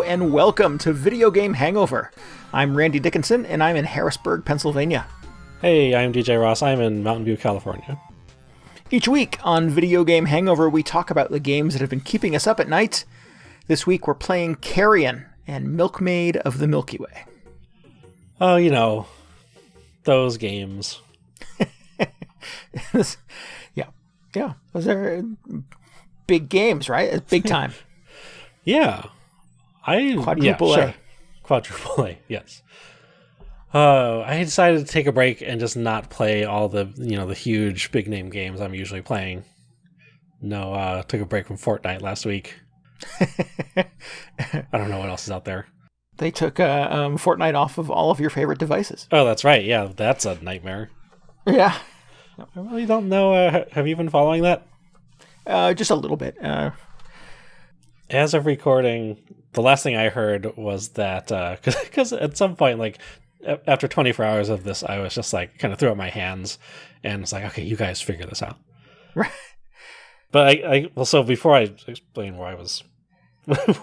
And welcome to Video Game Hangover. I'm Randy Dickinson, and I'm in Harrisburg, Pennsylvania. Hey, I'm DJ Ross. I'm in Mountain View, California. Each week on Video Game Hangover, we talk about the games that have been keeping us up at night. This week, we're playing Carrion and Milkmaid of the Milky Way. Oh, you know, those games. Yeah. Those are big games, right? It's big time. Yeah. Quadruple A. Quadruple A, yes. I decided to take a break and just not play all the huge big name games I'm usually playing. Took a break from Fortnite last week. I don't know what else is out there. They took Fortnite off of all of your favorite devices. Oh, that's right. Yeah, that's a nightmare. Yeah. I really don't know. Have you been following that? Just a little bit. As of recording, the last thing I heard was that, because at some point, like, after 24 hours of this, I was just like, kind of threw up my hands and was like, okay, you guys figure this out. Right. But so before I explain where I was,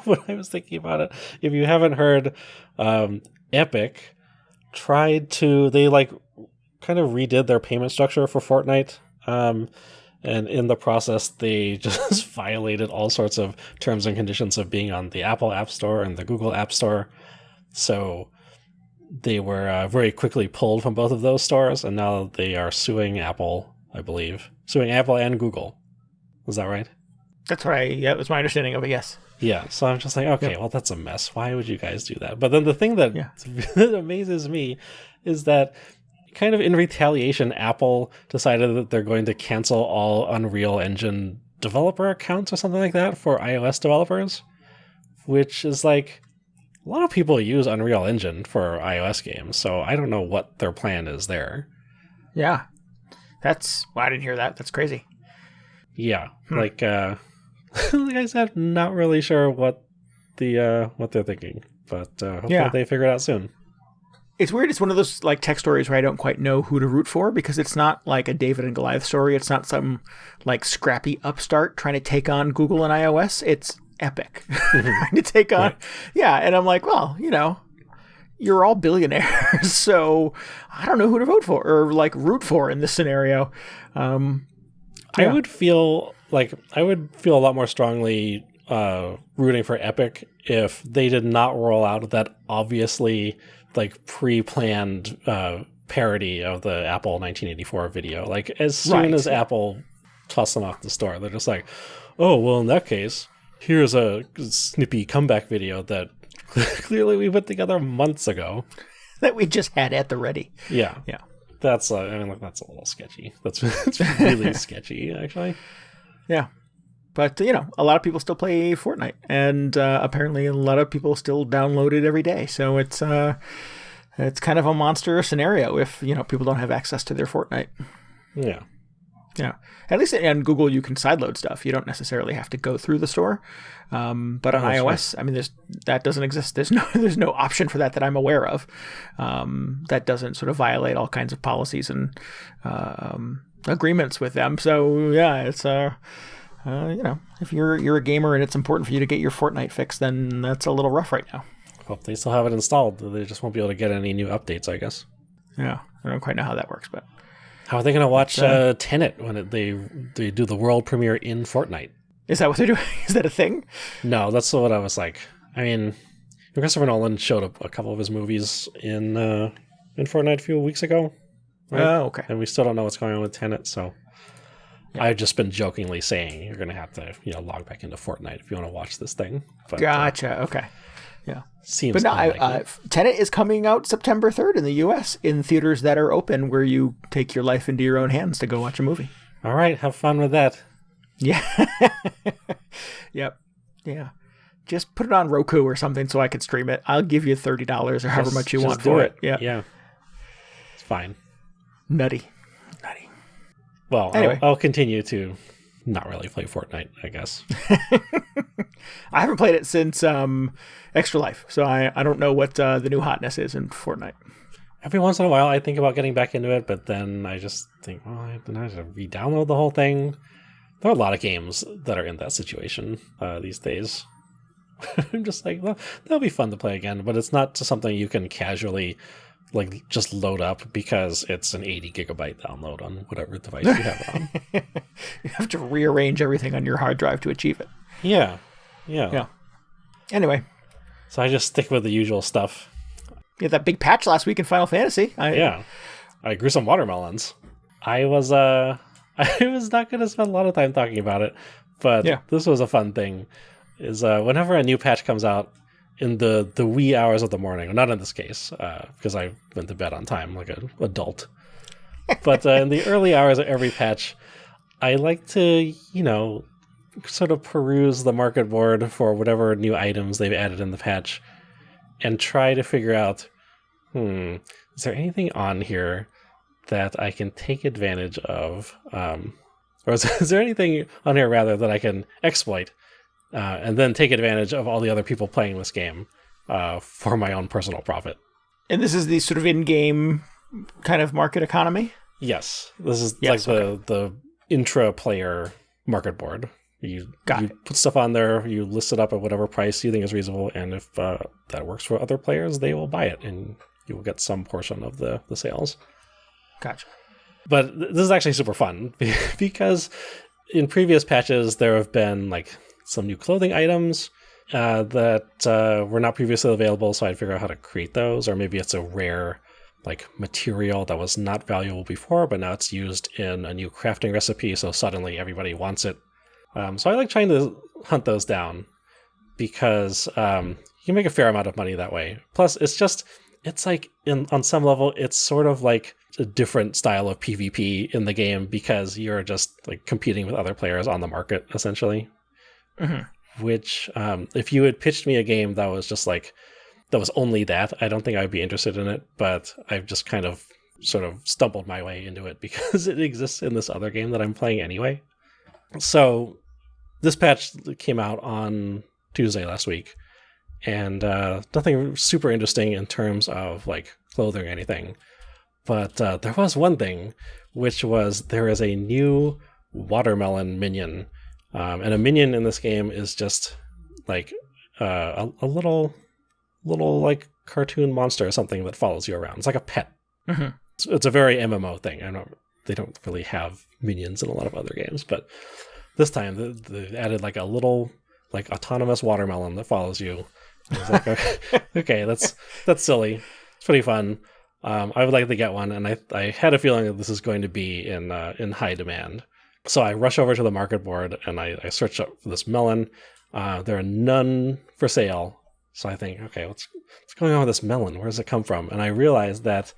what I was thinking about it, if you haven't heard, Epic they like kind of redid their payment structure for Fortnite. And in the process, they just violated all sorts of terms and conditions of being on the Apple App Store and the Google App Store. So they were very quickly pulled from both of those stores, and now they are suing Apple, I believe. Suing Apple and Google. Was that right? That's right. Yeah, it was my understanding of it, yes. Yeah, so I'm just like, okay, Well, that's a mess. Why would you guys do that? But then the thing that amazes me is that kind of in retaliation, Apple decided that they're going to cancel all Unreal Engine developer accounts or something like that for iOS developers, which is like, a lot of people use Unreal Engine for iOS games, so I don't know what their plan is there. Yeah. I didn't hear that. That's crazy. Yeah. Like I said, not really sure what they're thinking, but hopefully they figure it out soon. It's weird. It's one of those like tech stories where I don't quite know who to root for, because it's not like a David and Goliath story. It's not some like scrappy upstart trying to take on Google and iOS. It's Epic trying to take on. Right. Yeah. And I'm like, well, you're all billionaires. So I don't know who to vote for or like root for in this scenario. I would feel a lot more strongly rooting for Epic if they did not roll out that obviously like pre-planned parody of the Apple 1984 video. Like as soon as Apple tossed them off the store, they're just like, oh, well, in that case, here's a snippy comeback video that clearly we put together months ago. That we just had at the ready. Yeah. Yeah. That's a little sketchy. That's really sketchy, actually. Yeah. But, a lot of people still play Fortnite, and apparently a lot of people still download it every day. So it's kind of a monster scenario if, people don't have access to their Fortnite. Yeah. Yeah. At least on Google, you can sideload stuff. You don't necessarily have to go through the store. But on iOS, right. That doesn't exist. There's no option for that I'm aware of. That doesn't sort of violate all kinds of policies and agreements with them. So, yeah, it's... if you're a gamer and it's important for you to get your Fortnite fix, then that's a little rough right now. Well, they still have it installed. They just won't be able to get any new updates, I guess. Yeah, I don't quite know how that works, but... How are they going to watch Tenet when they do the world premiere in Fortnite? Is that what they're doing? Is that a thing? No, that's what I was like. I mean, Christopher Nolan showed a couple of his movies in Fortnite a few weeks ago. Right? Oh, okay. And we still don't know what's going on with Tenet, so... Yeah. I've just been jokingly saying you're going to have to, log back into Fortnite if you want to watch this thing. But, gotcha. Okay. Yeah. Seems. But no, Tenet is coming out September 3rd in the U.S. in theaters that are open, where you take your life into your own hands to go watch a movie. All right. Have fun with that. Yeah. Yep. Yeah. Just put it on Roku or something so I can stream it. I'll give you $30 or however much you want for it. Yeah. It's fine. Nutty. Well, anyway. I'll continue to not really play Fortnite, I guess. I haven't played it since Extra Life, so I don't know what the new hotness is in Fortnite. Every once in a while, I think about getting back into it, but then I just think, well, I have to re-download the whole thing. There are a lot of games that are in that situation these days. I'm just like, well, that'll be fun to play again, but it's not just something you can casually just load up because it's an 80 gigabyte download on whatever device you have it on. You have to rearrange everything on your hard drive to achieve it. Yeah. Anyway. So I just stick with the usual stuff. You had that big patch last week in Final Fantasy. I grew some watermelons. I was not going to spend a lot of time talking about it, but this was a fun thing. Is whenever a new patch comes out in the wee hours of the morning, not in this case, because I went to bed on time like an adult, but in the early hours of every patch, I like to, sort of peruse the market board for whatever new items they've added in the patch and try to figure out, is there anything on here that I can take advantage of? Or is there anything on here, rather, that I can exploit and then take advantage of all the other people playing this game for my own personal profit? And this is the sort of in-game kind of market economy? Yes. This is the intra-player market board. You put stuff on there, you list it up at whatever price you think is reasonable, and if that works for other players, they will buy it, and you will get some portion of the sales. Gotcha. But this is actually super fun, because in previous patches, there have been some new clothing items that were not previously available, so I'd figure out how to create those, or maybe it's a rare material that was not valuable before, but now it's used in a new crafting recipe, so suddenly everybody wants it. So I like trying to hunt those down because you can make a fair amount of money that way. Plus, it's on some level, it's sort of like a different style of PvP in the game because you're just competing with other players on the market, essentially. Mm-hmm. Which, if you had pitched me a game that was just that was only that, I don't think I'd be interested in it, but I've just kind of sort of stumbled my way into it because it exists in this other game that I'm playing anyway. So this patch came out on Tuesday last week, and nothing super interesting in terms of clothing or anything. But there was one thing, which was there is a new watermelon minion. And a minion in this game is just a little cartoon monster or something that follows you around. It's like a pet. Mm-hmm. It's a very MMO thing. They don't really have minions in a lot of other games, but this time they added a little autonomous watermelon that follows you. I was okay, that's silly. It's pretty fun. I would like to get one, and I had a feeling that this is going to be in high demand. So I rush over to the market board and I search up for this melon. There are none for sale. So I think, okay, what's going on with this melon? Where does it come from? And I realized that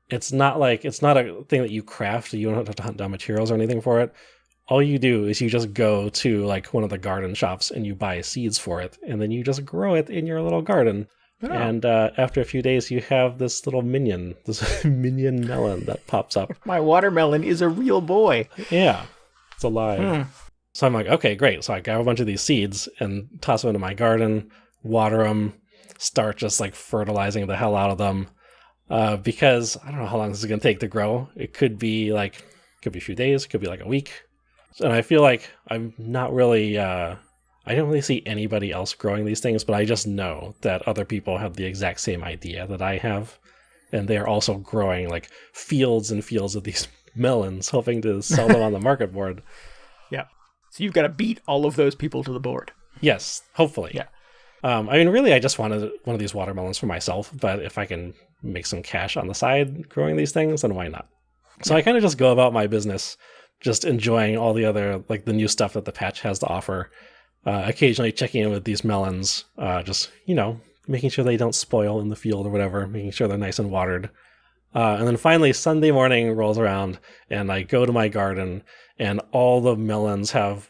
it's not a thing that you craft. You don't have to hunt down materials or anything for it. All you do is you just go to one of the garden shops and you buy seeds for it, and then you just grow it in your little garden. Oh. And after a few days, you have this little minion, this minion melon that pops up. My watermelon is a real boy. Yeah, it's alive. So I'm like, okay, great. So I grab a bunch of these seeds and toss them into my garden, water them, start just fertilizing the hell out of them. Because I don't know how long this is going to take to grow. It could be a few days, it could be a week. And I feel like I'm not really, I don't really see anybody else growing these things, but I just know that other people have the exact same idea that I have. And they're also growing fields and fields of these melons, hoping to sell them on the market board. Yeah. So you've got to beat all of those people to the board. Yes, hopefully. Yeah. Really, I just wanted one of these watermelons for myself, but if I can make some cash on the side growing these things, then why not? So I kind of just go about my business, just enjoying all the other, the new stuff that the patch has to offer. Occasionally checking in with these melons, just, making sure they don't spoil in the field or whatever, making sure they're nice and watered. And then finally Sunday morning rolls around and I go to my garden and all the melons have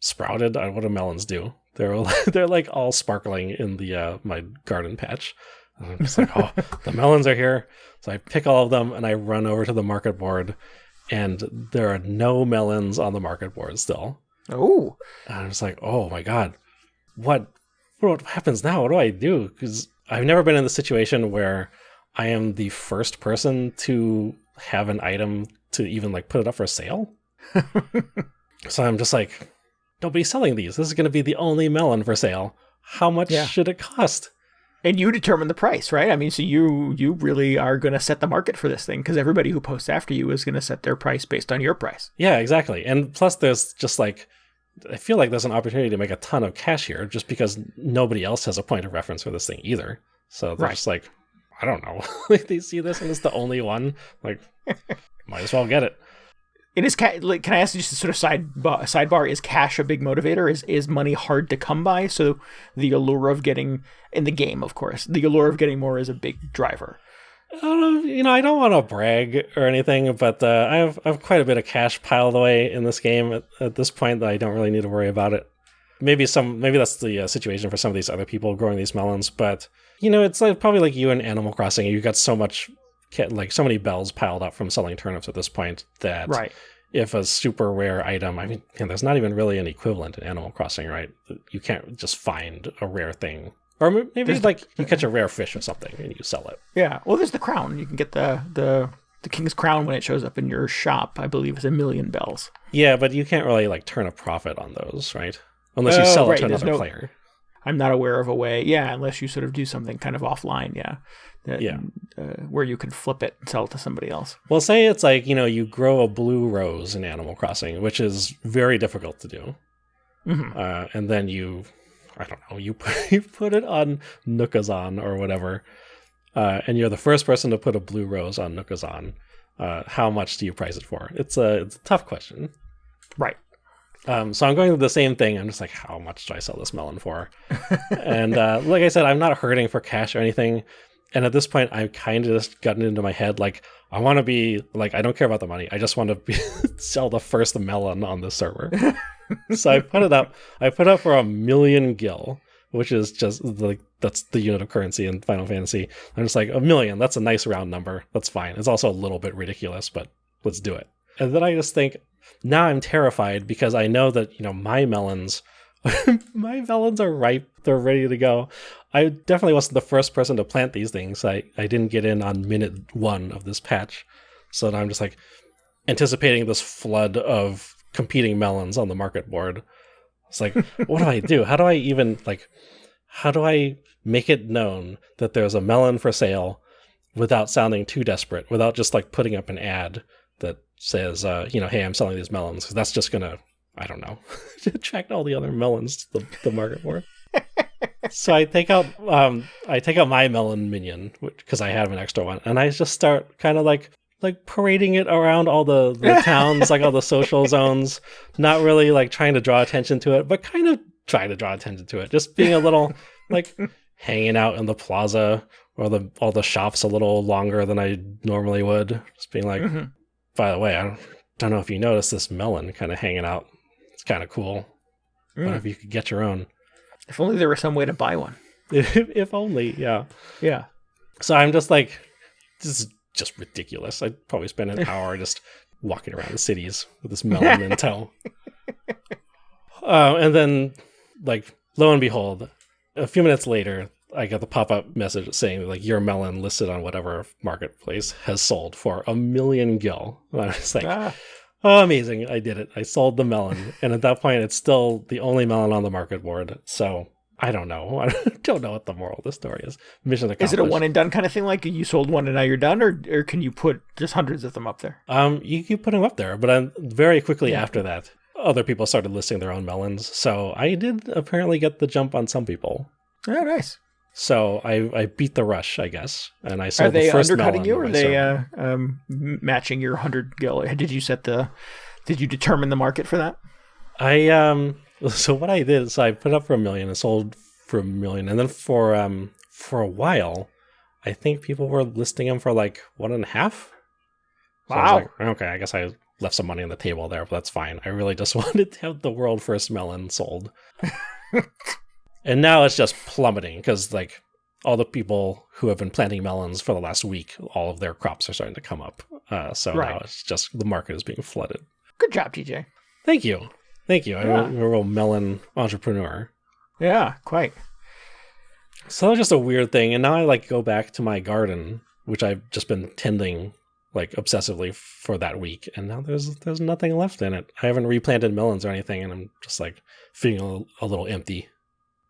sprouted. What do melons do? they're like all sparkling in the my garden patch. And I'm just like, oh, the melons are here. So I pick all of them and I run over to the market board, and there are no melons on the market board still. Oh. And I'm just like, oh my God, what happens now? What do I do? Because I've never been in the situation where I am the first person to have an item to even like put it up for sale. So I'm just like, nobody's selling these. This is going to be the only melon for sale. How much should it cost? And you determine the price, right? I mean, so you really are going to set the market for this thing, because everybody who posts after you is going to set their price based on your price. Yeah, exactly. And plus there's just like, I feel like there's an opportunity to make a ton of cash here just because nobody else has a point of reference for this thing either. So they're just like, I don't know. Like they see this and it's the only one. Like, might as well get it. It is like, can I ask you just a sort of sidebar? Is cash a big motivator? Is money hard to come by? So the allure of getting, in the game, of course, the allure of getting more is a big driver. I don't know, I don't want to brag or anything, but I have quite a bit of cash piled away in this game at this point that I don't really need to worry about it. Maybe that's the situation for some of these other people growing these melons, but it's like probably like you in Animal Crossing. You got so many bells piled up from selling turnips at this point that if a super rare item, I mean, there's not even really an equivalent in Animal Crossing, right? You can't just find a rare thing. Or maybe you catch a rare fish or something and you sell it. Yeah. Well, there's the crown. You can get the king's crown when it shows up in your shop. I believe is 1,000,000 bells. Yeah, but you can't really like turn a profit on those, right? Unless you sell it to another player. I'm not aware of a way. Yeah, unless you sort of do something kind of offline. Yeah. Where you can flip it and sell it to somebody else. Well, say it's like, you grow a blue rose in Animal Crossing, which is very difficult to do. Mm-hmm. And then you put it on Nookazon or whatever, and you're the first person to put a blue rose on Nookazon. How much do you price it for? It's a tough question. Right. So I'm going to the same thing. I'm just like, how much do I sell this melon for? And like I said, I'm not hurting for cash or anything. And at this point, I've kind of just gotten into my head, like, I want to be, like, I don't care about the money. I just want to sell the first melon on the server. So I put it up. I put up for 1,000,000 gil, which is just, like, that's the unit of currency in Final Fantasy. I'm just like, 1,000,000, that's a nice round number. That's fine. It's also a little bit ridiculous, but let's do it. And then I just think, now I'm terrified because I know that, my melons are ripe. They're ready to go. I definitely wasn't the first person to plant these things. I didn't get in on minute 1 of this patch. So now I'm just like anticipating this flood of competing melons on the market board. It's like, what do I do? How do I make it known that there's a melon for sale without sounding too desperate, without just like putting up an ad that says, hey, I'm selling these melons, because that's just going to, I don't know, attract all the other melons to the market board. So I take out my melon minion, because I have an extra one, and I just start kind of like parading it around all the towns, like all the social zones, not really like trying to draw attention to it, but kind of trying to draw attention to it. Just being a little like hanging out in the plaza or all the shops a little longer than I normally would. Just being like, by the way, I don't know if you noticed this melon kind of hanging out. It's kind of cool. What if you could get your own? If only there was some way to buy one. If only, yeah. Yeah. So I'm just like, this is just ridiculous. I'd probably spend an hour just walking around the cities with this melon in tow. And then, like, lo and behold, a few minutes later, I got the pop-up message saying, like, your melon listed on whatever marketplace has sold for 1,000,000 gil. And I was like, oh, amazing. I did it. I sold the melon. And at that point, it's still the only melon on the market board. So I don't know. I don't know what the moral of the story is. Mission accomplished. Is it a one and done kind of thing? Like you sold one and now you're done? Or can you put just hundreds of them up there? You keep putting them up there. But very quickly after that, other people started listing their own melons. So I did apparently get the jump on some people. Oh, nice. So I beat the rush, I guess, and I sold the first melon. Are they undercutting you, or are they matching your 100 gil? Did you determine the market for that? So what I did is I put up for 1,000,000 and sold for 1,000,000, and then for a while, I think people were listing them for like 1.5. So wow. I was like, okay, I guess I left some money on the table there, but that's fine. I really just wanted to have the world first melon sold. And now it's just plummeting because like all the people who have been planting melons for the last week, all of their crops are starting to come up. So now it's just the market is being flooded. Good job, TJ. Thank you. I'm a real melon entrepreneur. Yeah, quite. So it's just a weird thing. And now I like go back to my garden, which I've just been tending like obsessively for that week. And now there's nothing left in it. I haven't replanted melons or anything. And I'm just like feeling a little empty.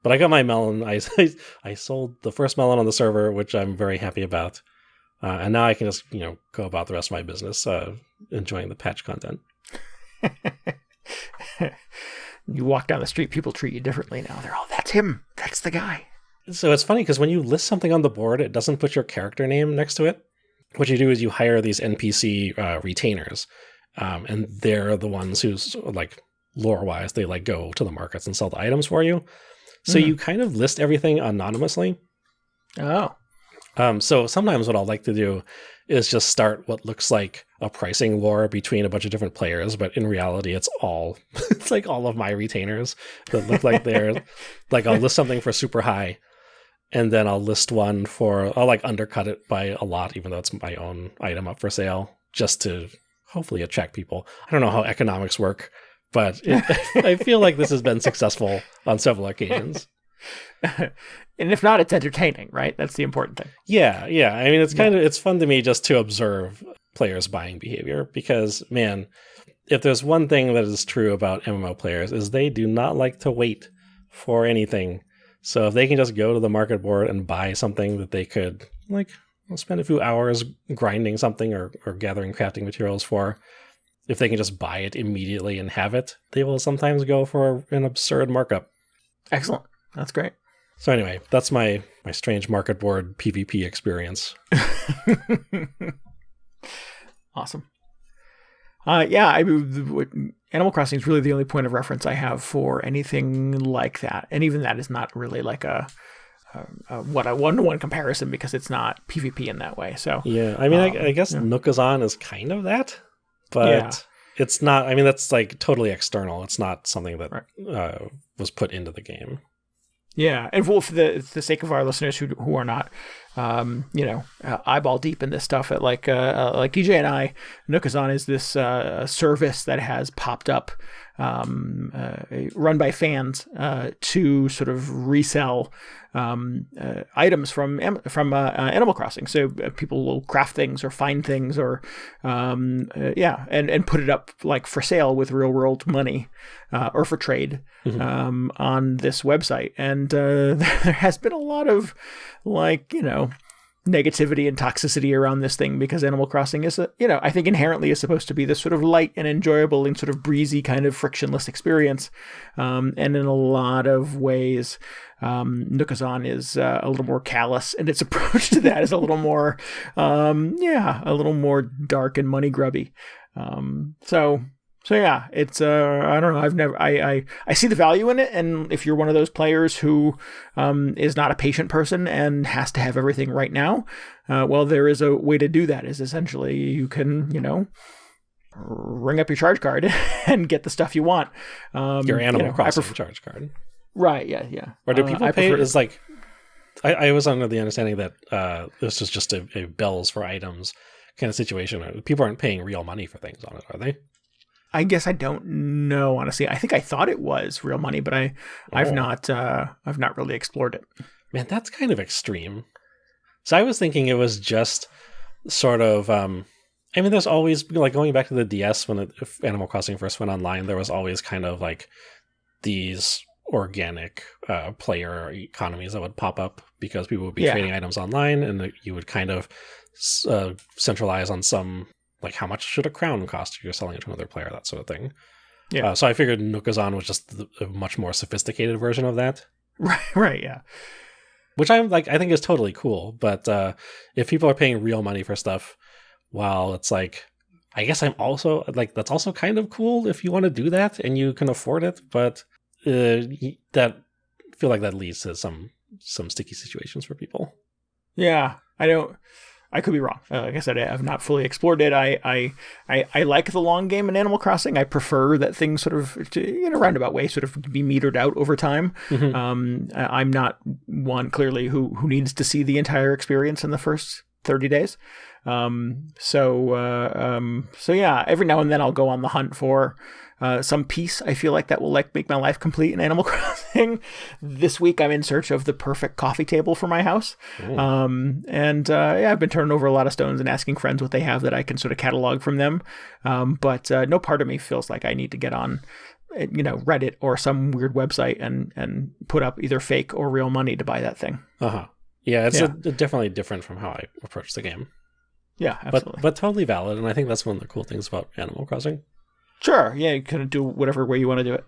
But I got my melon. I sold the first melon on the server, which I'm very happy about. And now I can just, go about the rest of my business, enjoying the patch content. You walk down the street, people treat you differently now. They're all, that's him. That's the guy. So it's funny because when you list something on the board, it doesn't put your character name next to it. What you do is you hire these NPC retainers, and they're the ones who's like lore-wise, they like go to the markets and sell the items for you. So you kind of list everything anonymously. Oh. So sometimes what I'll like to do is just start what looks like a pricing war between a bunch of different players, but in reality, it's like all of my retainers that look like they're like I'll list something for super high, and then I'll list one I'll like undercut it by a lot, even though it's my own item up for sale, just to hopefully attract people. I don't know how economics work, but I feel like this has been successful on several occasions. And if not, it's entertaining, right? That's the important thing. Yeah. I mean, it's fun to me just to observe players' buying behavior because, man, if there's one thing that is true about MMO players is they do not like to wait for anything. So if they can just go to the market board and buy something that they could, like, spend a few hours grinding something or gathering crafting materials for, if they can just buy it immediately and have it, they will sometimes go for an absurd markup. Excellent. That's great. So anyway, that's my strange market board PvP experience. Awesome. Animal Crossing is really the only point of reference I have for anything like that. And even that is not really like a one-to-one comparison because it's not PvP in that way. So yeah, I mean, I guess Nookazon is kind of that, but it's not. I mean, that's like totally external. It's not something that was put into the game. Yeah, and for the sake of our listeners who are not, eyeball deep in this stuff, like DJ and I, Nookazon is this service that has popped up, run by fans to sort of resell items from Animal Crossing. So people will craft things or find things or and put it up like for sale with real world money or for trade on this website. And there has been a lot of negativity and toxicity around this thing because Animal Crossing is I think inherently is supposed to be this sort of light and enjoyable and sort of breezy kind of frictionless experience. And in a lot of ways, Nookazon is a little more callous, and its approach to that is a little more, a little more dark and money grubby. So yeah, it's I don't know. I see the value in it, and if you're one of those players who is not a patient person and has to have everything right now, well, there is a way to do that. Is essentially you can ring up your charge card and get the stuff you want. Your Animal Crossing charge card, right? Yeah. Or do people pay? Is like I was under the understanding that this is just a bells for items kind of situation. People aren't paying real money for things on it, are they? I guess I don't know, honestly. I think I thought it was real money, but I've not really explored it. Man, that's kind of extreme. So I was thinking it was just sort of, there's always, like going back to the DS when Animal Crossing first went online, there was always kind of like these organic player economies that would pop up because people would be trading items online, and you would kind of centralize on some, like how much should a crown cost if you're selling it to another player, that sort of thing. Yeah. So I figured Nookazon was just a much more sophisticated version of that. Right, yeah. Which I think is totally cool. But if people are paying real money for stuff, well, it's like, I guess I'm also like, that's also kind of cool if you want to do that and you can afford it. But that feel like that leads to some sticky situations for people. Yeah, I could be wrong. Like I said, I have not fully explored it. I like the long game in Animal Crossing. I prefer that things sort of, in a roundabout way, sort of be metered out over time. I'm not one, clearly, who needs to see the entire experience in the first 30 days. So yeah, every now and then I'll go on the hunt for some piece I feel like that will like make my life complete in Animal Crossing. This week I'm in search of the perfect coffee table for my house. Yeah, I've been turning over a lot of stones and asking friends what they have that I can sort of catalog from them. But no part of me feels like I need to get on, Reddit or some weird website and put up either fake or real money to buy that thing. Yeah, it's definitely different from how I approach the game. Yeah, absolutely. But totally valid, and I think that's one of the cool things about Animal Crossing. Sure, yeah, you kind of do whatever way you want to do it.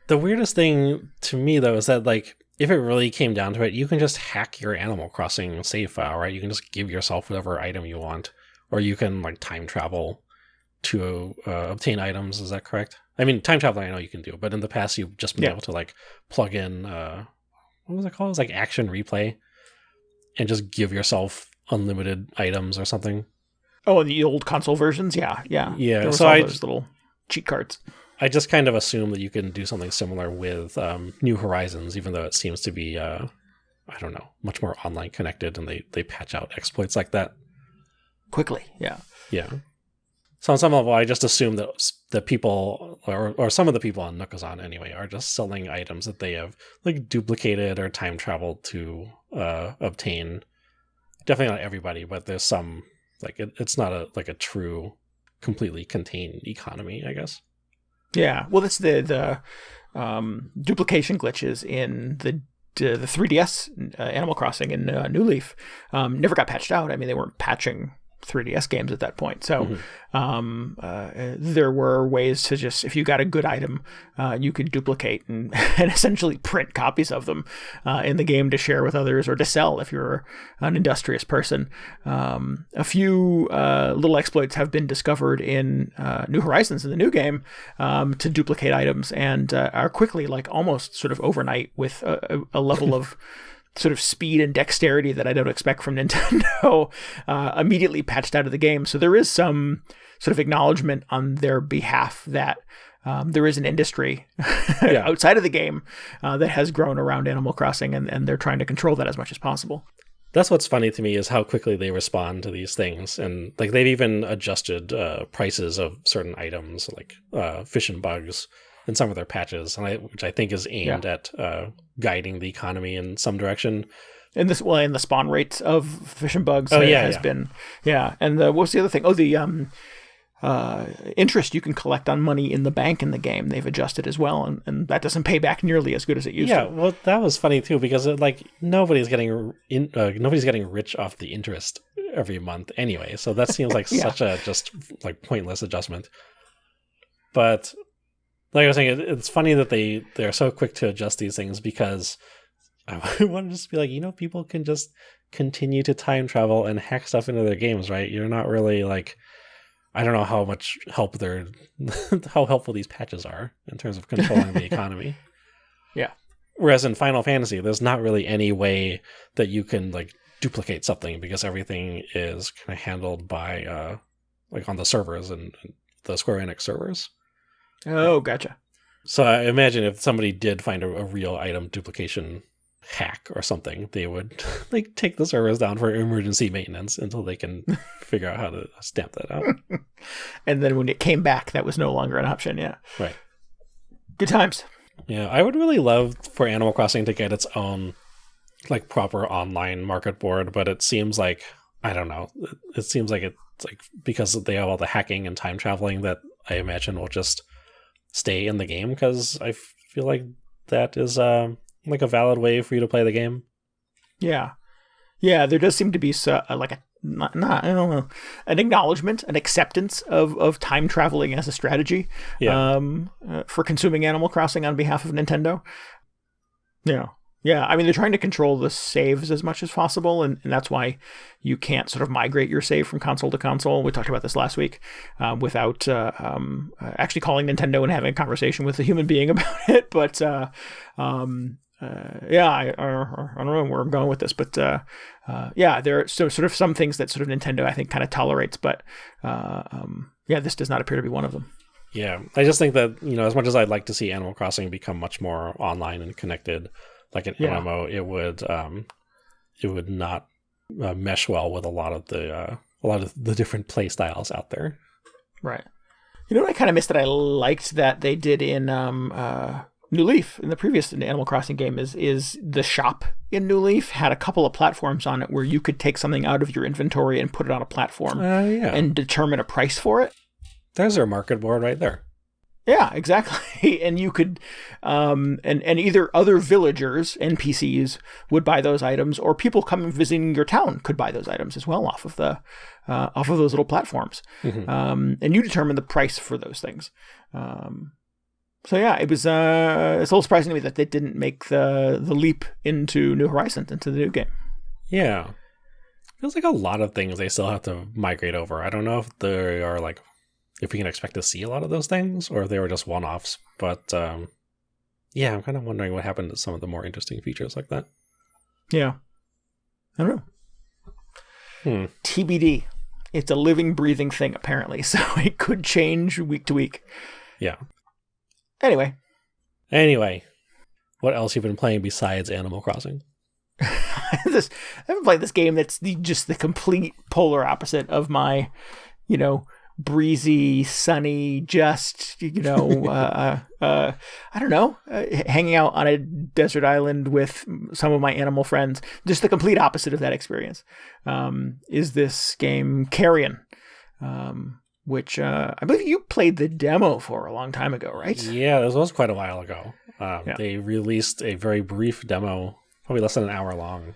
The weirdest thing to me, though, is that, like, if it really came down to it, you can just hack your Animal Crossing save file, right? You can just give yourself whatever item you want, or you can, like, time travel to obtain items. Is that correct? I mean, time traveling, I know you can do, but in the past, you've just been able to, like, plug in, what was it called? It was, like, Action Replay, and just give yourself unlimited items or something. Oh, the old console versions? Yeah. Yeah, so I those little cheat cards. I just kind of assume that you can do something similar with New Horizons, even though it seems to be, I don't know, much more online connected, and they patch out exploits like that quickly. Yeah. So on some level, I just assume that the people, or some of the people on Nookazon anyway, are just selling items that they have like duplicated or time traveled to obtain. Definitely not everybody, but there's some, like, it's not a true, completely contained economy, I guess. Yeah, well, that's the duplication glitches in the 3DS Animal Crossing and New Leaf never got patched out. I mean, they weren't patching 3DS games at that point. So there were ways to just, if you got a good item, you could duplicate and essentially print copies of them in the game to share with others or to sell if you're an industrious person. A few little exploits have been discovered in New Horizons in the new game to duplicate items and are quickly, like almost sort of overnight, with a level of sort of speed and dexterity that I don't expect from Nintendo, immediately patched out of the game. So there is some sort of acknowledgement on their behalf that there is an industry outside of the game that has grown around Animal Crossing, and they're trying to control that as much as possible. That's what's funny to me, is how quickly they respond to these things. And like they've even adjusted prices of certain items, like fish and bugs, in some of their patches, which I think is aimed at guiding the economy in some direction. And the spawn rates of fish and bugs has been. And what's the other thing? Oh, the interest you can collect on money in the bank in the game, they've adjusted as well, and that doesn't pay back nearly as good as it used to. Yeah, well, that was funny too, because nobody's getting rich off the interest every month anyway. So that seems like such a just like pointless adjustment. But like I was saying, it's funny that they're so quick to adjust these things, because I want to just be like, people can just continue to time travel and hack stuff into their games, right? You're not really like, I don't know how much help how helpful these patches are in terms of controlling the economy. Yeah. Whereas in Final Fantasy, there's not really any way that you can like duplicate something, because everything is kind of handled by like on the servers and the Square Enix servers. Oh, gotcha. So I imagine if somebody did find a real item duplication hack or something, they would like take the servers down for emergency maintenance until they can figure out how to stamp that out. And then when it came back, that was no longer an option. Yeah. Right. Good times. Yeah, I would really love for Animal Crossing to get its own like proper online market board, but it seems like, I don't know, it seems like it's like because they have all the hacking and time traveling that I imagine will just stay in the game, because I feel like that is like a valid way for you to play the game. Yeah, there does seem to be like I don't know, an acknowledgement, an acceptance of time traveling as a strategy for consuming Animal Crossing on behalf of Nintendo. Yeah, I mean, they're trying to control the saves as much as possible, and that's why you can't sort of migrate your save from console to console. We talked about this last week without actually calling Nintendo and having a conversation with a human being about it. But I don't know where I'm going with this, but there are sort of some things that sort of Nintendo I think kind of tolerates, but this does not appear to be one of them. Yeah, I just think that, as much as I'd like to see Animal Crossing become much more online and connected, like an MMO, it would not mesh well with a lot of the different play styles out there. Right. You know what I kind of missed that I liked that they did in New Leaf, in the previous Animal Crossing game, is the shop in New Leaf had a couple of platforms on it where you could take something out of your inventory and put it on a platform and determine a price for it. There's our market board right there. Yeah, exactly. And you could, and either other villagers, NPCs, would buy those items, or people coming visiting your town could buy those items as well off of those little platforms. Mm-hmm. And you determine the price for those things. So yeah, it was it's a little surprising to me that they didn't make the leap into New Horizons, into the new game. Yeah, feels like a lot of things they still have to migrate over. I don't know if they are if we can expect to see a lot of those things, or if they were just one-offs. But I'm kind of wondering what happened to some of the more interesting features like that. Yeah. I don't know. TBD. It's a living, breathing thing, apparently, so it could change week to week. Yeah. Anyway, what else have you been playing besides Animal Crossing? I haven't played this game that's just the complete polar opposite of my, breezy, sunny, just, I don't know, hanging out on a desert island with some of my animal friends. Just the complete opposite of that experience is this game, Carrion, which I believe you played the demo for a long time ago, right? Yeah, this was quite a while ago. They released a very brief demo, probably less than an hour long.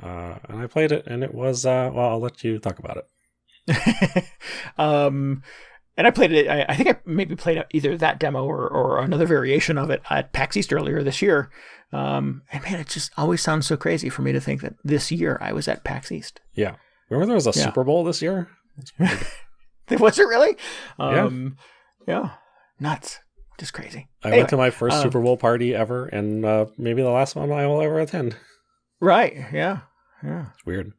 And I played it, and it was, I'll let you talk about it. And I played it. I think I maybe played either that demo or another variation of it at PAX East earlier this year. And man, it just always sounds so crazy for me to think that this year I was at PAX East. Yeah, remember there was a Super Bowl this year? Was it really? Yeah, nuts, just crazy. I went to my first Super Bowl party ever, and maybe the last one I will ever attend. Right? Yeah. It's weird.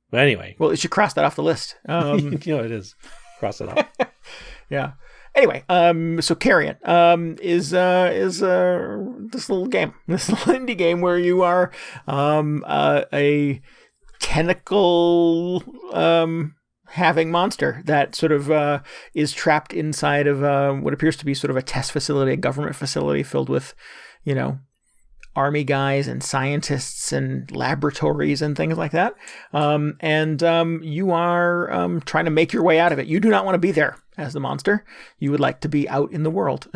But anyway. Well, you should cross that off the list. It is. Cross it off. Yeah. Anyway, so Carrion is this little game, this little indie game where you are a tentacle having monster that sort of is trapped inside of what appears to be sort of a test facility, a government facility filled with, army guys and scientists and laboratories and things like that. And you are trying to make your way out of it. You do not want to be there as the monster. You would like to be out in the world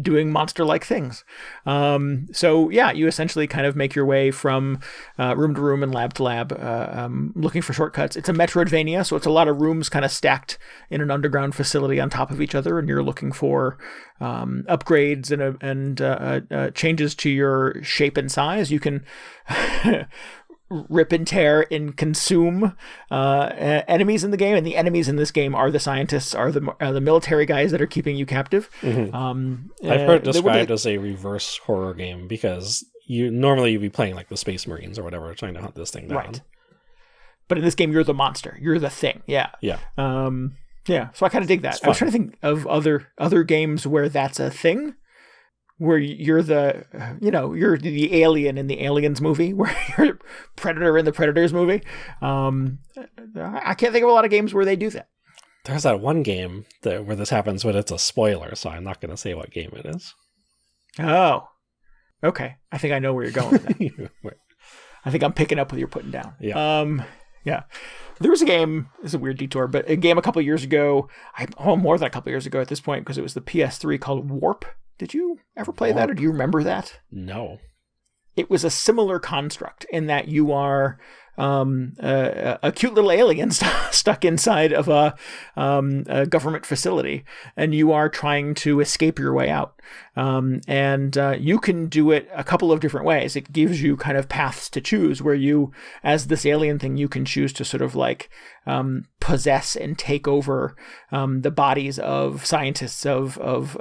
doing monster-like things. So yeah, you essentially kind of make your way from room to room and lab to lab, looking for shortcuts. It's a Metroidvania, so it's a lot of rooms kind of stacked in an underground facility on top of each other, and you're looking for upgrades and changes to your shape and size. You can rip and tear and consume enemies in the game, and the enemies in this game are the scientists, are the military guys that are keeping you captive. Mm-hmm. I've heard it described as a reverse horror game because you'd be playing like the Space Marines or whatever, trying to hunt this thing down. Right. But in this game, you're the monster. You're the thing. Yeah. Yeah. Yeah. So I kind of dig that. I was trying to think of other games where that's a thing, where you're you're the alien in the Aliens movie, where you're Predator in the Predators movie. I can't think of a lot of games where they do that. There's that one game where this happens, but it's a spoiler, so I'm not going to say what game it is. Oh, okay. I think I know where you're going with that. I think I'm picking up what you're putting down. Yeah. Yeah. There was a game, it's a weird detour, but a game a couple of years ago, more than a couple of years ago at this point, because it was the PS3, called Warp. Did you ever play that, or do you remember that? No. It was a similar construct in that you are a cute little alien stuck inside of a government facility, and you are trying to escape your way out. And you can do it a couple of different ways. It gives you kind of paths to choose where you, as this alien thing, you can choose to sort of like possess and take over the bodies of scientists, of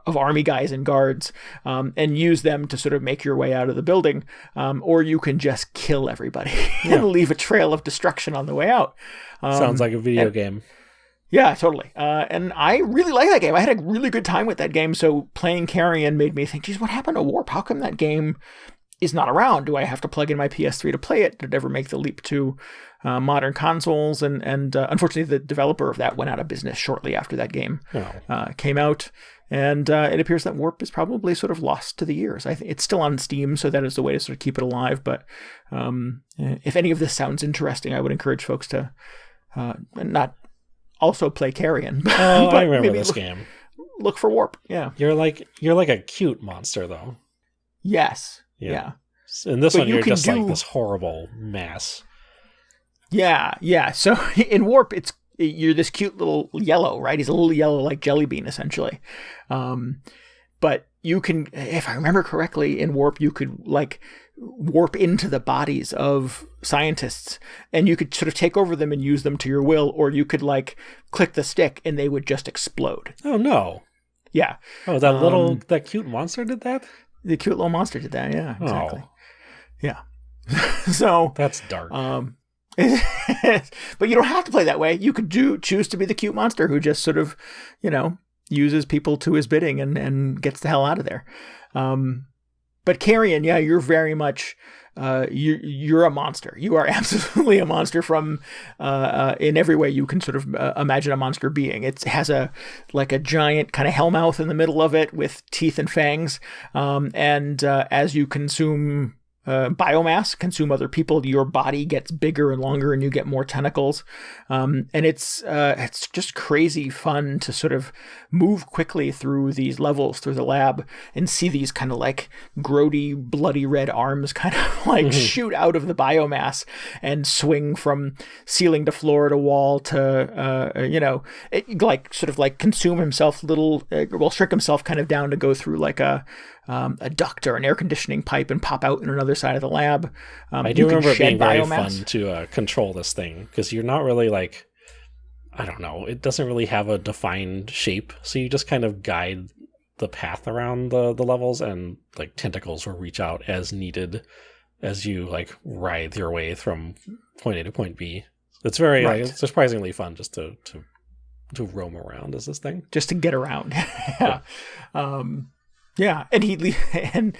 army guys and guards, and use them to sort of make your way out of the building. Or you can just kill everybody and leave a trail of destruction on the way out. Sounds like a video game. Yeah, totally. And I really like that game. I had a really good time with that game. So playing Carrion made me think, geez, what happened to Warp? How come that game is not around? Do I have to plug in my PS3 to play it? Did it ever make the leap to modern consoles? And unfortunately, the developer of that went out of business shortly after that game came out. And it appears that Warp is probably sort of lost to the years. I think it's still on Steam, so that is the way to sort of keep it alive. But if any of this sounds interesting, I would encourage folks to not also play Carrion. Oh, I remember this game. Look for Warp. Yeah, you're like a cute monster, though. Yes. Yeah. In this one, you're just like this horrible mass. Yeah. So in Warp, you're this cute little yellow, right? He's a little yellow like jelly bean, essentially. But you can, if I remember correctly, in Warp, you could like warp into the bodies of scientists, and you could sort of take over them and use them to your will, or you could like click the stick and they would just explode. Oh no! Yeah. Oh, that cute monster did that. The cute little monster did that. Yeah. Exactly. Oh. Yeah. So that's dark. But you don't have to play that way. You could choose to be the cute monster who just sort of, uses people to his bidding and gets the hell out of there. But Carrion, you're very much you're a monster. You are absolutely a monster from in every way you can sort of imagine a monster being. It has a giant kind of hellmouth in the middle of it with teeth and fangs. And as you consume biomass, consume other people, your body gets bigger and longer and you get more tentacles. And it's just crazy fun to sort of move quickly through these levels, through the lab, and see these kind of like grody, bloody red arms kind of like shoot out of the biomass and swing from ceiling to floor to wall to, like sort of like consume himself shrink himself kind of down to go through like a duct or an air conditioning pipe and pop out in another side of the lab. I do remember it being very fun to control this thing, because you're not really like, I don't know, it doesn't really have a defined shape, so you just kind of guide the path around the levels, and like tentacles will reach out as needed as you like writhe your way from point A to point B. It's very it's surprisingly fun just to roam around as this thing, just to get around. Yeah. And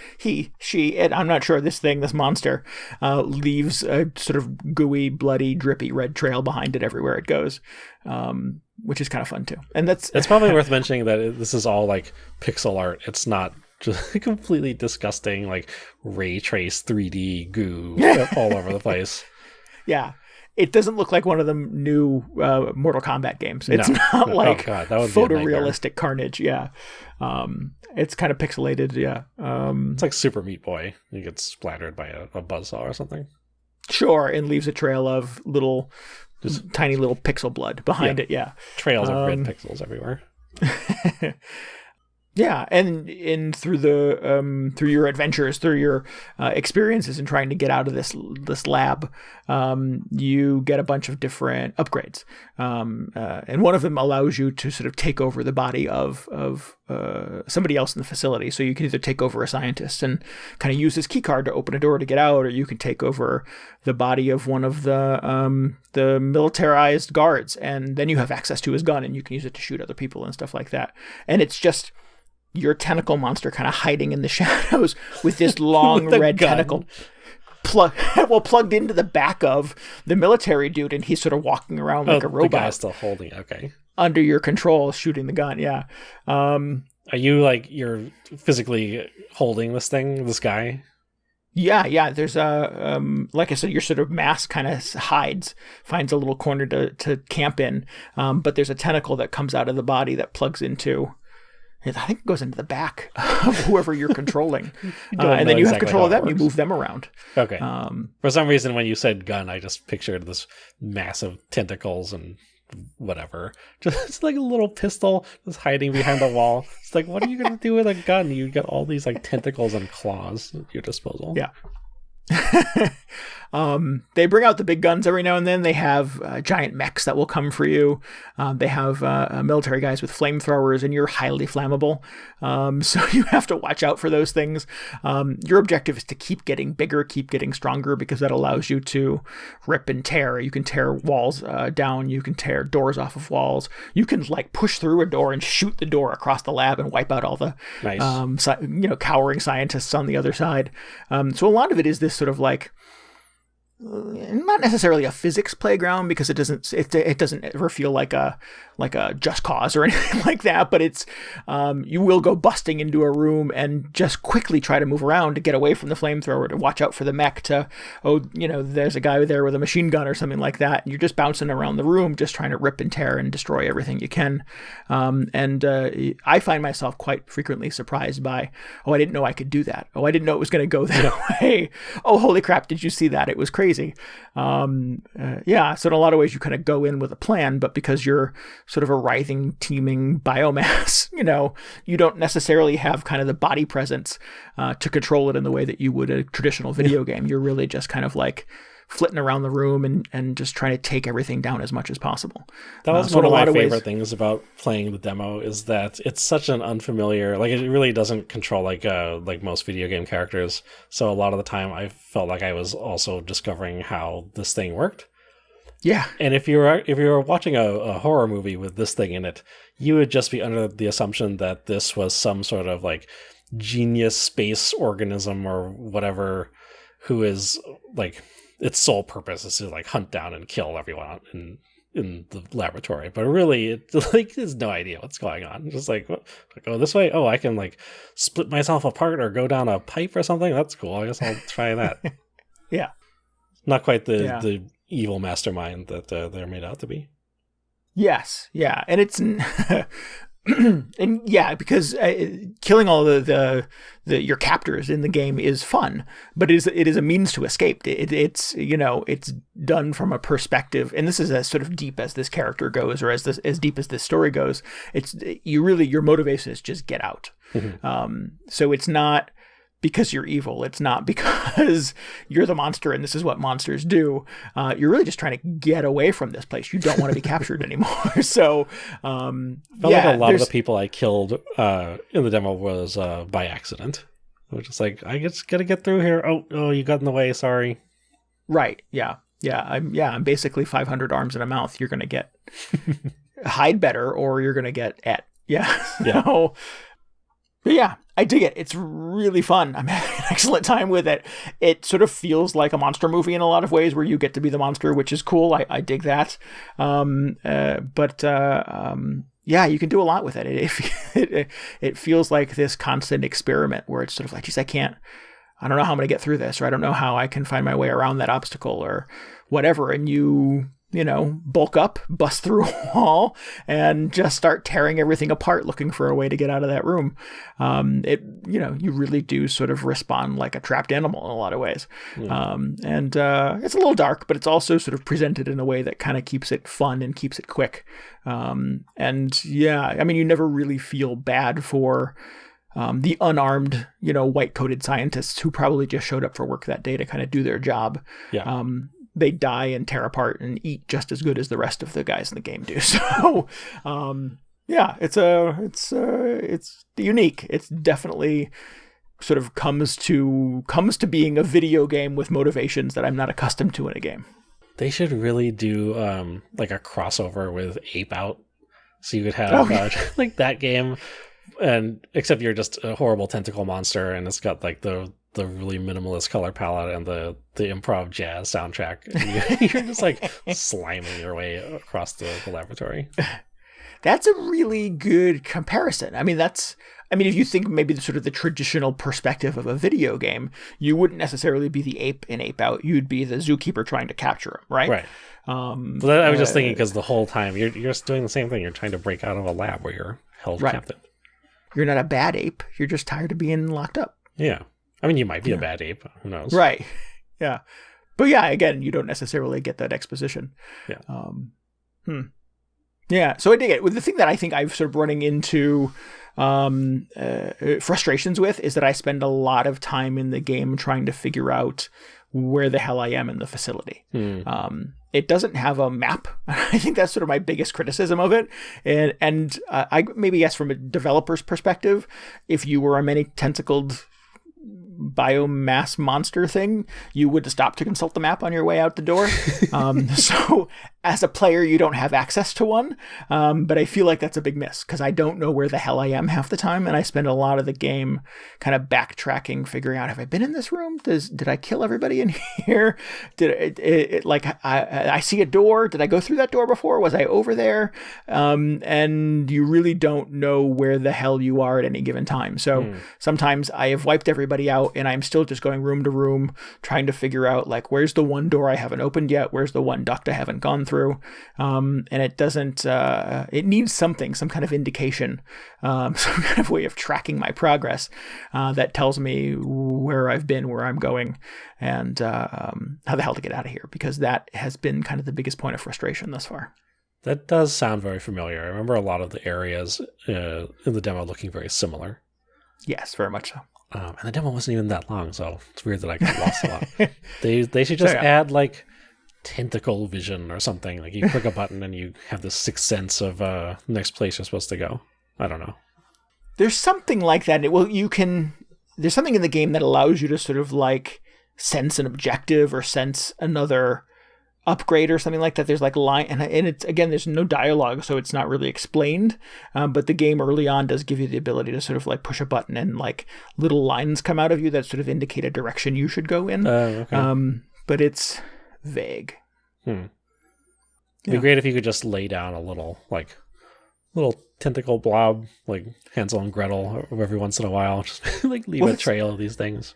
she, and I'm not sure, this monster, leaves a sort of gooey, bloody, drippy red trail behind it everywhere it goes, which is kind of fun too. And it's probably worth mentioning that this is all like pixel art. It's not just completely disgusting, like ray trace 3D goo all over the place. Yeah. It doesn't look like one of the new Mortal Kombat games. It's not like photorealistic carnage. Yeah. It's kind of pixelated. Yeah. It's like Super Meat Boy. He gets splattered by a buzzsaw or something. Sure. And leaves a trail of tiny little pixel blood behind it. Yeah. Trails of red pixels everywhere. Yeah, and through through your adventures, through your experiences in trying to get out of this lab, you get a bunch of different upgrades, and one of them allows you to sort of take over the body of somebody else in the facility. So you can either take over a scientist and kind of use his key card to open a door to get out, or you can take over the body of one of the militarized guards, and then you have access to his gun and you can use it to shoot other people and stuff like that. And it's just your tentacle monster kind of hiding in the shadows with this long with red gun. Tentacle plugged into the back of the military dude, and he's sort of walking around like a robot. The guy's still holding it. Okay. Under your control, shooting the gun. Yeah. Are you you're physically holding this guy? Yeah. There's like I said, your sort of mask kind of finds a little corner to camp in. But there's a tentacle that comes out of the body that plugs into I think it goes into the back of whoever you're controlling. don't And know then you have exactly control how of it them. You works. move them around. Okay. For some reason, when you said gun, I just pictured this massive tentacles and whatever. Just like a little pistol just hiding behind the wall. It's like, what are you going to do with a gun? You got all these like tentacles and claws at your disposal. Yeah. They bring out the big guns every now and then. They have giant mechs that will come for you. They have military guys with flamethrowers, and you're highly flammable. So you have to watch out for those things. Your objective is to keep getting bigger, keep getting stronger, because that allows you to rip and tear. You can tear walls down. You can tear doors off of walls. You can like push through a door and shoot the door across the lab and wipe out all the cowering scientists on the other side. So a lot of it is this sort of like, not necessarily a physics playground, because it doesn't ever feel like a Just Cause or anything like that, but it's you will go busting into a room and just quickly try to move around to get away from the flamethrower, to watch out for the mech, to there's a guy there with a machine gun or something like that, and you're just bouncing around the room just trying to rip and tear and destroy everything you can. I find myself quite frequently surprised by, I didn't know I could do that. I didn't know it was going to go that way. Oh, holy crap, did you see that? It was crazy. So in a lot of ways you kind of go in with a plan, but because you're sort of a writhing, teeming biomass, you don't necessarily have kind of the body presence to control it in the way that you would a traditional video game. You're really just kind of like flitting around the room and just trying to take everything down as much as possible. That was one of my favorite things about playing the demo, is that it's such an unfamiliar, like it really doesn't control like most video game characters. So a lot of the time I felt like I was also discovering how this thing worked. Yeah. And if you were watching a horror movie with this thing in it, you would just be under the assumption that this was some sort of like genius space organism or whatever, who is like, its sole purpose is to like hunt down and kill everyone in the laboratory. But really, it like there's no idea what's going on. Just like, go this way. Oh, I can like split myself apart or go down a pipe or something. That's cool. I guess I'll try that. Yeah. Not quite the evil mastermind that they're made out to be. Yes. Yeah. And it's and yeah, because killing all the your captors in the game is fun, but it is a means to escape. It's done from a perspective, and this is as sort of deep as this character goes, or as deep as this story goes. Your motivation is just get out. Mm-hmm. So it's not because you're evil. It's not because you're the monster and this is what monsters do. You're really just trying to get away from this place. You don't want to be captured anymore. So, felt like a lot of the people I killed in the demo was by accident. I was just like, I just got to get through here. Oh, you got in the way. Sorry. Right. Yeah. I'm basically 500 arms and a mouth. You're going to get hide better, or you're going to get et. Yeah. Yeah. So, but yeah, I dig it. It's really fun. I'm having an excellent time with it. It sort of feels like a monster movie in a lot of ways, where you get to be the monster, which is cool. I dig that. Yeah, you can do a lot with it. It feels like this constant experiment where it's sort of like, geez, I don't know how I'm going to get through this, or I don't know how I can find my way around that obstacle or whatever. And you bulk up, bust through a wall, and just start tearing everything apart, looking for a way to get out of that room. You really do sort of respond like a trapped animal in a lot of ways. Yeah. It's a little dark, but it's also sort of presented in a way that kind of keeps it fun and keeps it quick. You never really feel bad for the unarmed, white-coated scientists who probably just showed up for work that day to kind of do their job. Yeah. They die and tear apart and eat just as good as the rest of the guys in the game do. So, it's unique. It's definitely sort of comes to being a video game with motivations that I'm not accustomed to in a game. They should really do like a crossover with Ape Out, so you could have like that game, and except you're just a horrible tentacle monster, and it's got like the really minimalist color palette and the improv jazz soundtrack. You're just like sliming your way across the laboratory. That's a really good comparison. If you think maybe the sort of the traditional perspective of a video game, you wouldn't necessarily be the ape in Ape Out. You'd be the zookeeper trying to capture him, right? Right. I was just thinking, because the whole time you're just doing the same thing. You're trying to break out of a lab where you're held captive. you're not a bad ape. You're just tired of being locked up. Yeah. I mean, you might be a bad ape. Who knows? Right. Yeah. But yeah, again, you don't necessarily get that exposition. Yeah. Yeah. So I dig it. The thing that I think I've sort of running into frustrations with is that I spend a lot of time in the game trying to figure out where the hell I am in the facility. It doesn't have a map. I think that's sort of my biggest criticism of it. And I maybe yes, from a developer's perspective, if you were a many tentacled biomass monster thing, you would stop to consult the map on your way out the door. So as a player, you don't have access to one. But I feel like that's a big miss because I don't know where the hell I am half the time. And I spend a lot of the game kind of backtracking, figuring out, have I been in this room? Did I kill everybody in here? I see a door. Did I go through that door before? Was I over there? And you really don't know where the hell you are at any given time. So sometimes I have wiped everybody out and I'm still just going room to room, trying to figure out like, where's the one door I haven't opened yet? Where's the one duct I haven't gone through? And it doesn't, it needs something, some kind of indication, some kind of way of tracking my progress that tells me where I've been, where I'm going, and how the hell to get out of here, because that has been kind of the biggest point of frustration thus far. That does sound very familiar. I remember a lot of the areas in the demo looking very similar. Yes, very much so. And the demo wasn't even that long, so it's weird that I got lost a lot. They should just add like tentacle vision or something. Like you click a button and you have this sixth sense of next place you're supposed to go. I don't know. There's something like that. There's something in the game that allows you to sort of like sense an objective or sense another upgrade or something like that. There's like line, and it's, again, there's no dialogue, so it's not really explained. But the game early on does give you the ability to sort of like push a button and like little lines come out of you that sort of indicate a direction you should go in. Okay. But it's vague. It'd be great if you could just lay down a little tentacle blob, like Hansel and Gretel, every once in a while, just like leave a trail of these things.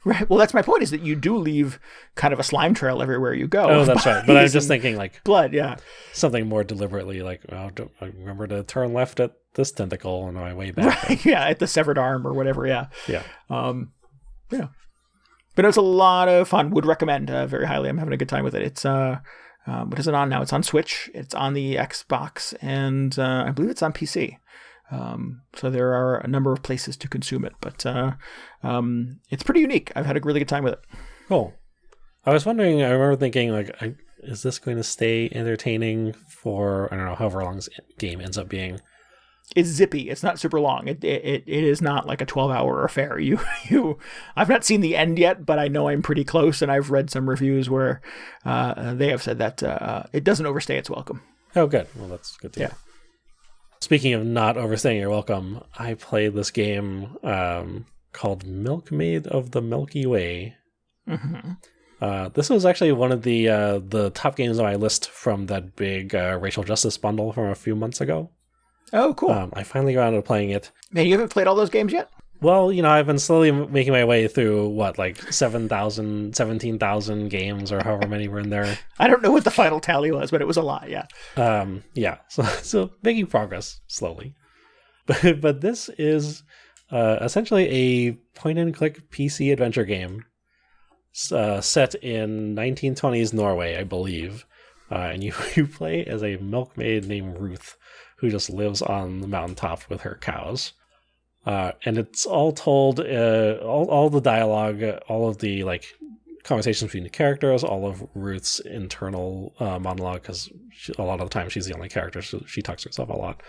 Right. Well, that's my point, is that you do leave kind of a slime trail everywhere you go. Oh, that's right. But I'm just thinking like blood, yeah. Something more deliberately like, I remember to turn left at this tentacle on my way back. Right. Yeah, at the severed arm or whatever, yeah. Yeah. Yeah. But it's a lot of fun. Would recommend very highly. I'm having a good time with it. It's what is it on now? It's on Switch. It's on the Xbox, and I believe it's on PC. So there are a number of places to consume it, but it's pretty unique. I've had a really good time with it. Cool. I was wondering, I remember thinking, like, is this going to stay entertaining for, I don't know, however long this game ends up being? It's zippy. It's not super long. It is not like a 12-hour affair. I've not seen the end yet, but I know I'm pretty close, and I've read some reviews where they have said that it doesn't overstay its welcome. Oh, good. Well, that's good to hear. Speaking of not overstaying your welcome, I played this game called Milkmaid of the Milky Way. Mm-hmm. This was actually one of the top games on my list from that big racial justice bundle from a few months ago. Oh, cool. I finally got around to playing it. Man, you haven't played all those games yet? Well, I've been slowly making my way through, 17,000 games or however many were in there. I don't know what the final tally was, but it was a lot, yeah. Yeah, so making progress slowly. But this is essentially a point-and-click PC adventure game set in 1920s Norway, I believe. And you play as a milkmaid named Ruth, who just lives on the mountaintop with her cows. And it's all told, all the dialogue, all of the conversations between the characters, all of Ruth's internal monologue, because a lot of the time she's the only character, so she talks to herself a lot.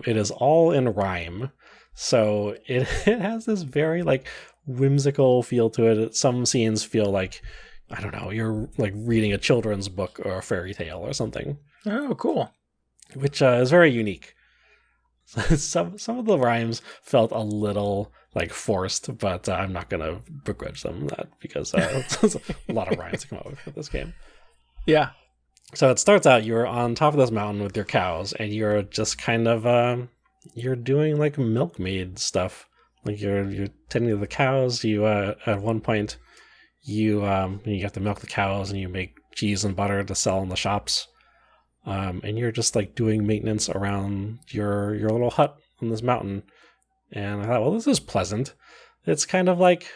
It is all in rhyme, so it has this very whimsical feel to it. Some scenes feel like, I don't know, you're reading a children's book or a fairy tale or something. Oh, cool. Which is very unique. Some of the rhymes felt a little forced, but I'm not going to begrudge them that, because it's a lot of rhymes to come up with for this game. Yeah. So it starts out, you're on top of this mountain with your cows, and you're just kind of you're doing milkmaid stuff. You're tending to the cows. You at one point you have to milk the cows, and you make cheese and butter to sell in the shops. And you're just doing maintenance around your little hut on this mountain, And I thought, well, this is pleasant. It's kind of like,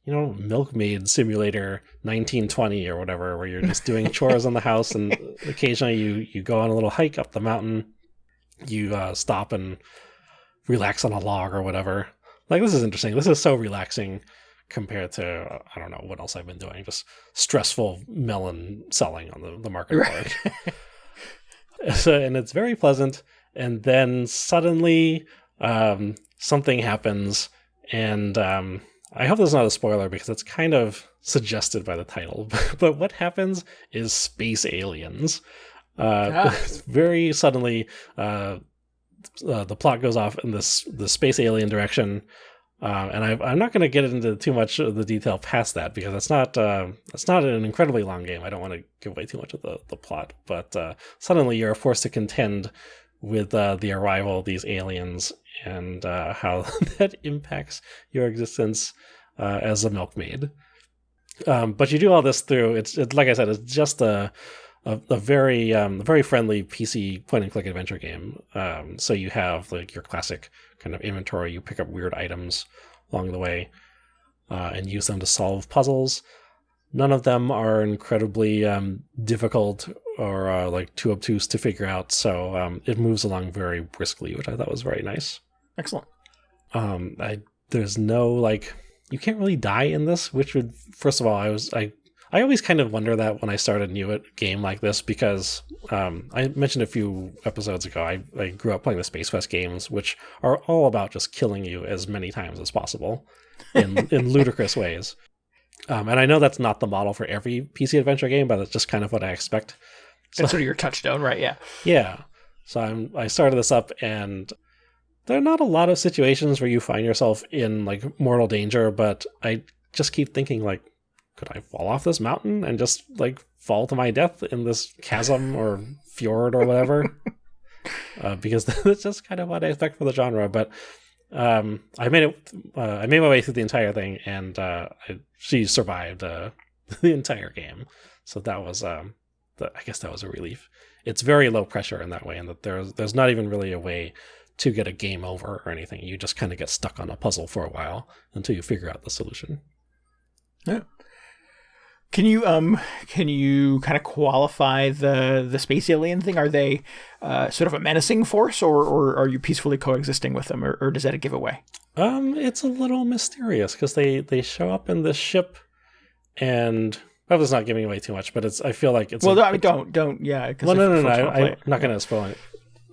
Milkmaid Simulator 1920 or whatever, where you're just doing chores on the house, and occasionally you go on a little hike up the mountain. You stop and relax on a log or whatever. Like, this is interesting. This is so relaxing compared to, I don't know what else I've been doing. Just stressful melon selling on the marketplace. Right. So, and it's very pleasant. And then suddenly something happens, and I hope this is not a spoiler because it's kind of suggested by the title. But what happens is space aliens. Very suddenly, the plot goes off in the space alien direction, and I'm not going to get into too much of the detail past that because it's not an incredibly long game. I don't want to give away too much of the plot, but suddenly you're forced to contend with the arrival of these aliens and how that impacts your existence as a milkmaid. But you do all this through it's like I said, it's just a very friendly PC point and click adventure game. So you have like your classic kind of inventory. You pick up weird items along the way and use them to solve puzzles. None of them are incredibly difficult or like too obtuse to figure out. So it moves along very briskly, which I thought was very nice. Excellent. There's no you can't really die in this, which would, first of all, I always kind of wonder that when I start a new game like this, because I mentioned a few episodes ago, I grew up playing the Space Quest games, which are all about just killing you as many times as possible in ludicrous ways. And I know that's not the model for every PC adventure game, but it's just kind of what I expect. That's sort of your touchstone, right? Yeah. Yeah. So I started this up, and there are not a lot of situations where you find yourself in like mortal danger, but I just keep thinking like, could I fall off this mountain and just like fall to my death in this chasm or fjord or whatever? Because that's just kind of what I expect for the genre. But I made my way through the entire thing, and she survived the entire game. So that was, I guess that was a relief. It's very low pressure in that way, and that there's not even really a way to get a game over or anything. You just kind of get stuck on a puzzle for a while until you figure out the solution. Yeah. Can you kind of qualify the space alien thing? Are they sort of a menacing force, or are you peacefully coexisting with them, or does that a giveaway? It's a little mysterious because they show up in this ship, and I was not giving away too much, but I feel like it's. Well, don't. Yeah. Well, no. I'm not going to spoil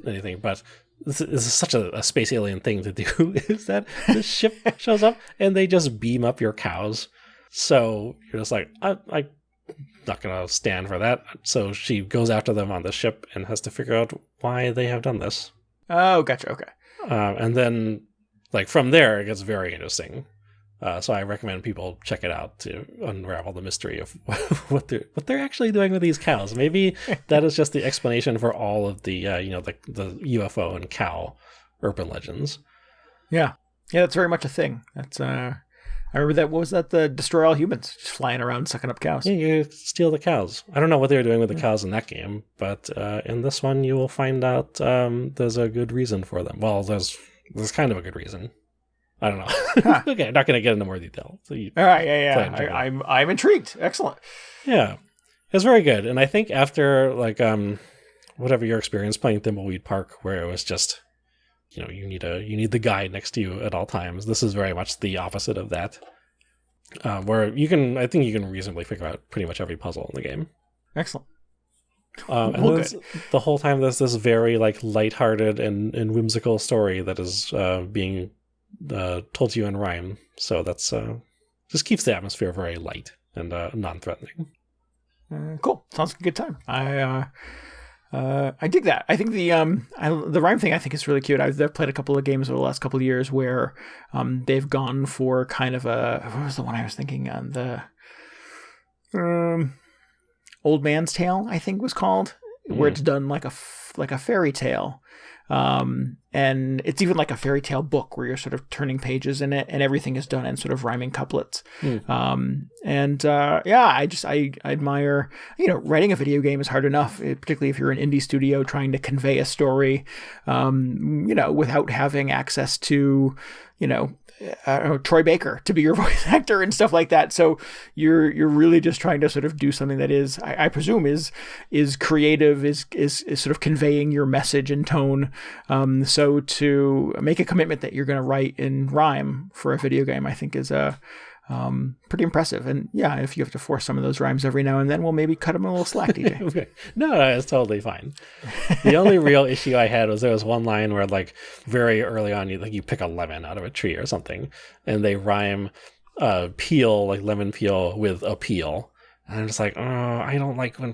anything, but this is such a space alien thing to do. Is that the ship shows up and they just beam up your cows. So you're just like, I'm not going to stand for that. So she goes after them on the ship and has to figure out why they have done this. Oh, gotcha. Okay. And then, like, from there, it gets very interesting. So I recommend people check it out to unravel the mystery of what they're actually doing with these cows. Maybe that is just the explanation for all of the the UFO and cow urban legends. Yeah, that's very much a thing. That's I remember that. What was that? The Destroy All Humans, just flying around sucking up cows. Yeah, you steal the cows. I don't know what they were doing with the cows in that game, but in this one you will find out there's a good reason for them. Well, there's kind of a good reason. I don't know. Huh. Okay, I'm not going to get into more detail. So all right, yeah. I'm intrigued. Excellent. Yeah, it's very good. And I think after whatever your experience playing Thimbleweed Park, where it was just you need the guide next to you at all times. This is very much the opposite of that, where I think you can reasonably figure out pretty much every puzzle in the game. Excellent. And the whole time there's this very lighthearted and whimsical story that is being told to you in rhyme, so that's just keeps the atmosphere very light and non-threatening. Cool. Sounds like a good time. I dig that. I think the rhyme thing I think is really cute. I've played a couple of games over the last couple of years where they've gone for kind of what was the one I was thinking on the Old Man's Tale, I think was called. where it's done like a fairy tale. And it's even like a fairy tale book where you're sort of turning pages in it and everything is done in sort of rhyming couplets. I admire, writing a video game is hard enough, particularly if you're an indie studio trying to convey a story, without having access to, Troy Baker to be your voice actor and stuff like that. So you're really just trying to sort of do something that is, I presume is creative, is sort of conveying your message and tone. So to make a commitment that you're going to write in rhyme for a video game, I think is pretty impressive. And yeah, if you have to force some of those rhymes every now and then, we'll maybe cut them a little slack, DJ. Okay. No, it's totally fine. The only real issue I had was there was one line where like very early on, you pick a lemon out of a tree or something, and they rhyme peel, like lemon peel, with appeal. And I'm just like, oh, I don't like when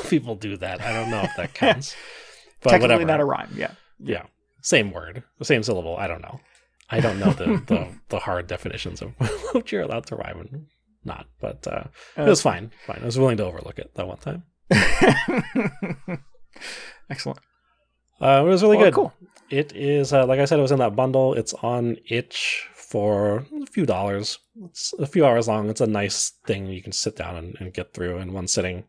people do that. I don't know if that counts. But technically whatever. Not a rhyme, yeah. Yeah, same word, same syllable. I don't know. I don't know the hard definitions of what you're allowed to rhyme and not, but it was fine. I was willing to overlook it that one time. Excellent. It was really good. Cool. It is, like I said, it was in that bundle. It's on itch for a few dollars. It's a few hours long. It's a nice thing you can sit down and get through in one sitting.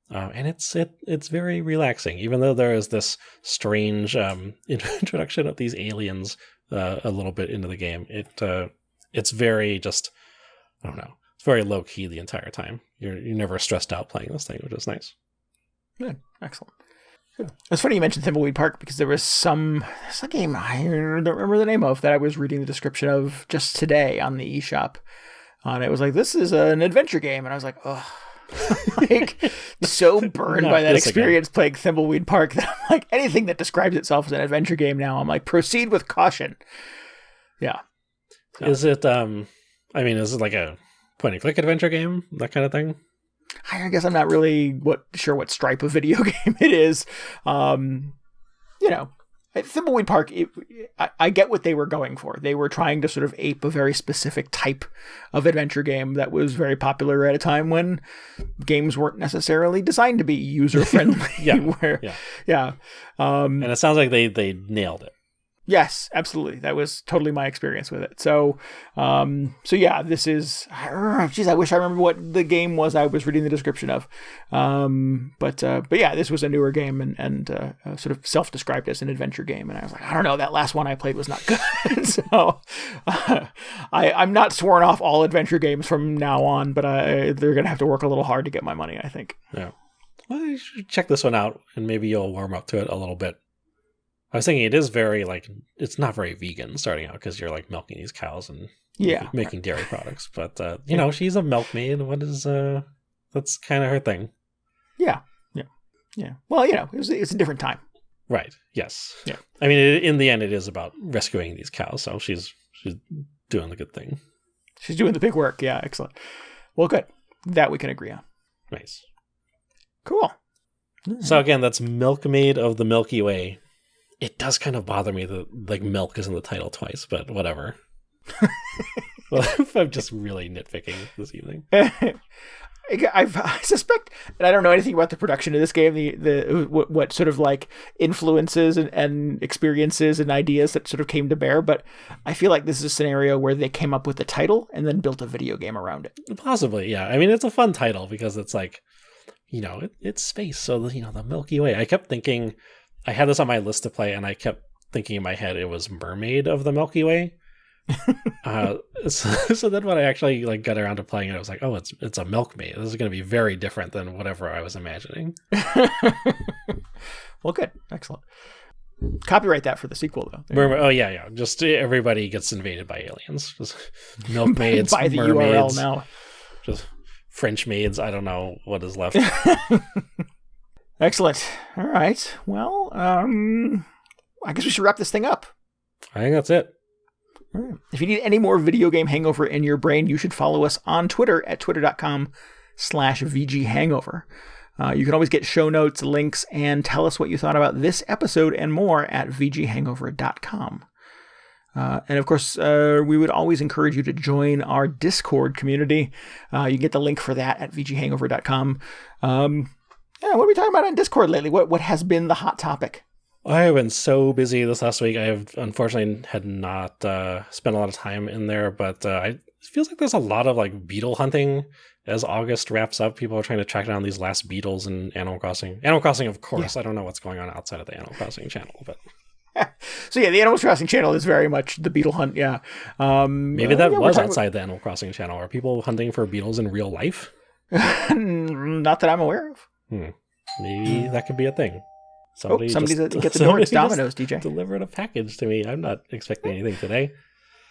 And it's very relaxing, even though there is this strange introduction of these aliens a little bit into the game. It's very just, I don't know, it's very low key the entire time. You're never stressed out playing this thing, which is nice. Good. Excellent. Good. It's funny you mentioned Thimbleweed Park because there's a game I don't remember the name of that I was reading the description of just today on the eShop. And it was like, this is an adventure game. And I was like, oh, like so burned by that experience playing Thimbleweed Park that I'm like, anything that describes itself as an adventure game now, I'm like, proceed with caution. Yeah. So. Is it, is it like a point and click adventure game, that kind of thing? I guess I'm not really sure what stripe of video game it is. Thimbleweed Park, I get what they were going for. They were trying to sort of ape a very specific type of adventure game that was very popular at a time when games weren't necessarily designed to be user-friendly. Yeah. And it sounds like they nailed it. Yes, absolutely. That was totally my experience with it. So yeah, this is, I wish I remember what the game was I was reading the description of. But yeah, this was a newer game and sort of self-described as an adventure game. And I was like, I don't know, that last one I played was not good. So I'm not sworn off all adventure games from now on, but they're going to have to work a little hard to get my money, I think. Yeah. Well, you should check this one out and maybe you'll warm up to it a little bit. I was thinking it is very, it's not very vegan starting out because you're, milking these cows and making dairy products. But, she's a milkmaid. What is, that's kind of her thing. Yeah. Well, it's a different time. Right. Yes. Yeah. I mean, in the end, it is about rescuing these cows. So she's doing the good thing. She's doing the big work. Yeah. Excellent. Well, good. That we can agree on. Nice. Cool. So, again, that's Milkmaid of the Milky Way. It does kind of bother me that milk is in the title twice, but whatever. Well, I'm just really nitpicking this evening. I suspect, and I don't know anything about the production of this game, what sort of influences and experiences and ideas that sort of came to bear, but I feel like this is a scenario where they came up with the title and then built a video game around it. Possibly, yeah. I mean, it's a fun title because it's it's space, so the Milky Way. I kept thinking, I had this on my list to play, and I kept thinking in my head it was Mermaid of the Milky Way. So then when I actually got around to playing it, I was like, oh, it's a Milkmaid. This is going to be very different than whatever I was imagining. Well, good. Excellent. Copyright that for the sequel, though. Oh, yeah. Just everybody gets invaded by aliens. Just milkmaids, by the mermaids, URL now. Just French maids. I don't know what is left. Excellent. All right. Well, I guess we should wrap this thing up. I think that's it. All right. If you need any more video game hangover in your brain, you should follow us on Twitter at twitter.com/VGHangover. You can always get show notes, links, and tell us what you thought about this episode and more at VGHangover.com. And of course, we would always encourage you to join our Discord community. You can get the link for that at VGHangover.com. Yeah, what are we talking about on Discord lately? What has been the hot topic? I have been so busy this last week. I have unfortunately had not spent a lot of time in there, but it feels like there's a lot of like beetle hunting as August wraps up. People are trying to track down these last beetles in Animal Crossing. Animal Crossing, of course. Yeah. I don't know what's going on outside of the Animal Crossing channel, but so yeah, the Animal Crossing channel is very much the beetle hunt. Yeah, maybe that was outside the Animal Crossing channel. Are people hunting for beetles in real life? Not that I'm aware of. Maybe that could be a thing. Somebody that gets the door. It's Domino's, DJ. Delivered a package to me. I'm not expecting anything today.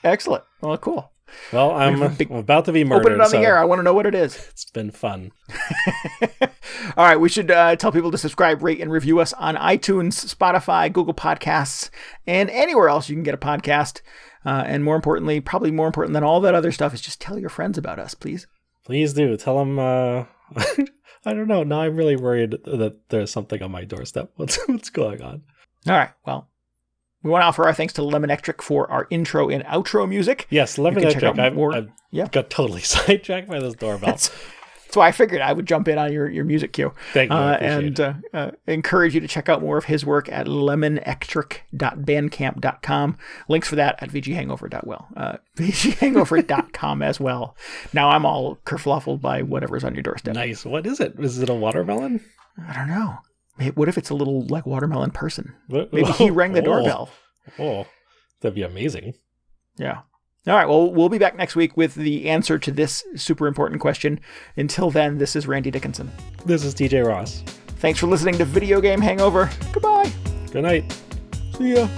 Excellent. Well, cool. Well, I'm about to be murdered. Open it on the air. I want to know what it is. It's been fun. All right. We should tell people to subscribe, rate, and review us on iTunes, Spotify, Google Podcasts, and anywhere else you can get a podcast. And more importantly, probably more important than all that other stuff, is just tell your friends about us, please. Please do. Tell them... I don't know. Now I'm really worried that there's something on my doorstep. What's going on? All right. Well, we want to offer our thanks to Lemonectric for our intro and outro music. Yes, Lemonectric. I got totally sidetracked by this doorbell. That's why I figured I would jump in on your music cue. Thank you. And encourage you to check out more of his work at lemonectric.bandcamp.com. Links for that at VGHangover.com as well. Now I'm all kerfluffled by whatever's on your doorstep. Nice. What is it? Is it a watermelon? I don't know. What if it's a little like watermelon person? Maybe he rang the doorbell. Oh, that'd be amazing. Yeah. All right, well, we'll be back next week with the answer to this super important question. Until then, this is Randy Dickinson. This is TJ Ross. Thanks for listening to Video Game Hangover. Goodbye. Good night. See ya.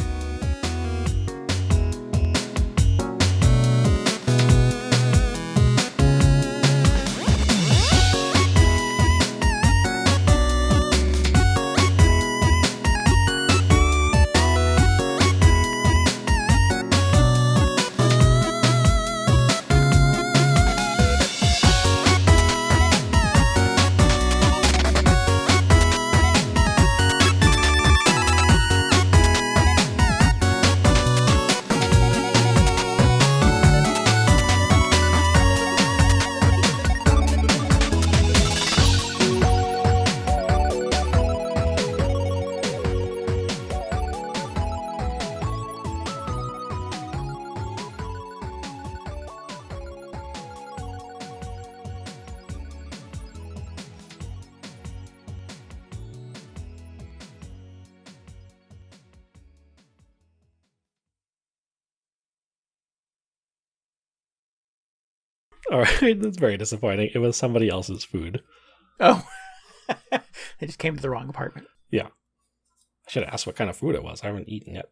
All right, that's very disappointing. It was somebody else's food. Oh. They just came to the wrong apartment. Yeah. I should have asked what kind of food it was. I haven't eaten yet.